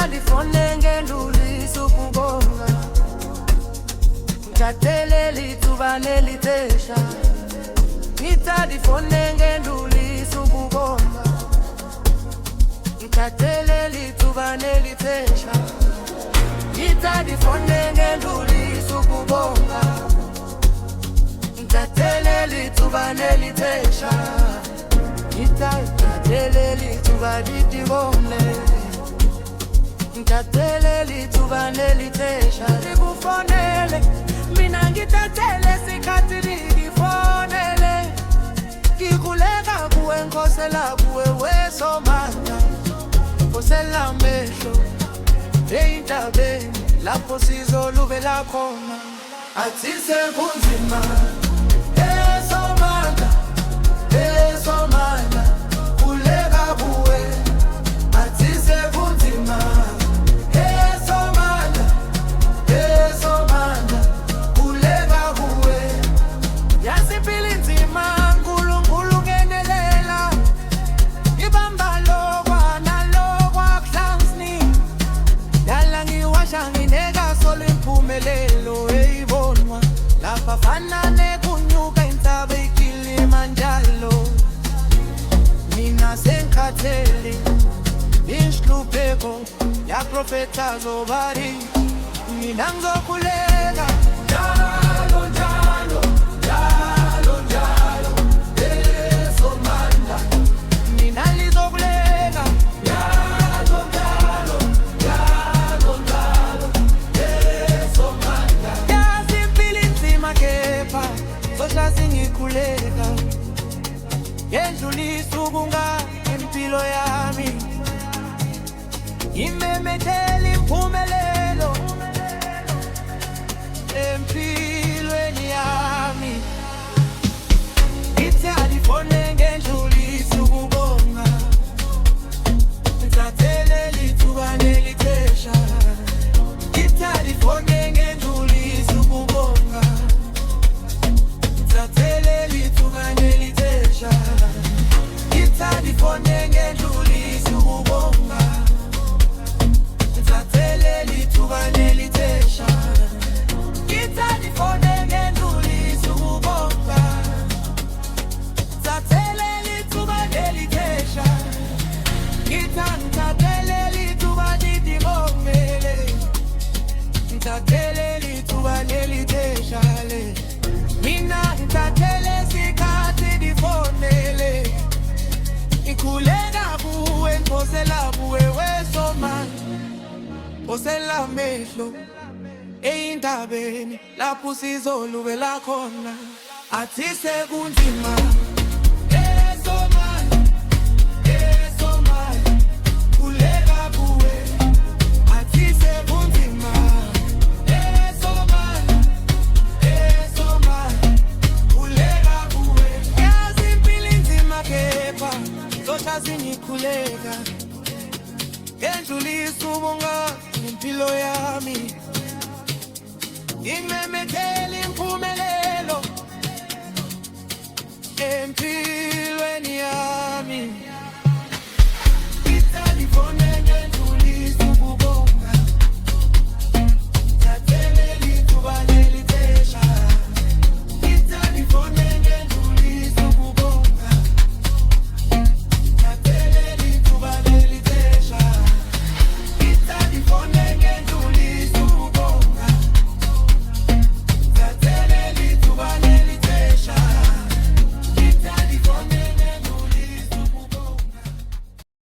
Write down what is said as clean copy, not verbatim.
ngithanda ngendlulisa ukubonga, ngithathele lithuba nelithesha. Ngithanda ngendlulisa ukubonga, ngithathele lithuba nelithesha. Ngithanda ngendlulisa ukubonga, ngithathele lithuba nelithesha. Ngithathele lithuba lidibone, ngithathele lithuba nelithesha. Ngikufonele mina, ngithathele sikhathi ngifonele. Ngikhuleka kuwe, nkosela kuwe wesomandla, nkosela amehlo ey'ntabeni lapho sizoluvela khona. Athi sekunzima esomandla, esomandla khuleka kuwe. Athi sekunzima esomandla, esomandla khuleka kuwe. Yasiphila inzima, nkulunkulu ngenelela. Ngibamba lokwa nalokwa kuhlangisni, dala ngiwasha ngineka solo impumelelo eyibonwa. Lapha fana nekunyuka intaba iKilimanjaro. Mina sengikhathele inhlupheko yaprofetha zobari. Mina ngizokhuleka njalo njalo njalo njalo esomandla. Mina lizokhuleka njalo njalo njalo njalo esomandla. Yasiphila inzima kepha soshaya singikhuleka, ngendlulisa ukunga impilo yami. Ngimemethela impumelelo empilweni yami. Ngithanda ngendlulisa ukubonga, ngithathele lithuba nelithesha. Ngithanda ngendlulisa ukubonga, ngithathele lithuba nelithesha. Ngithanda ngendlulisa ukubonga, ngithathele lithuba nelithesha. Ngithanda ngendlulisa ukubonga, ngithathele lithuba nelithesha. Ngithathele lithuba lidibongele, ngithathele lithuba nelithesha. Mina ngithathele sikhathi ndifonele. Ngikhuleka kuwe, nkosela kuwe wesomandla, nkosela amehlo ey'ntabeni lapho sizoluvela khona. Athi sekunzima esomandla, esomandla khuleka kuwe. Athi sekunzima esomandla, esomandla khuleka kuwe. Yasiphila inzima kepha soshaya singikhuleka, ngendlulisa ubonga impilo yami. Ngimemethela impumelelo empilweni yami.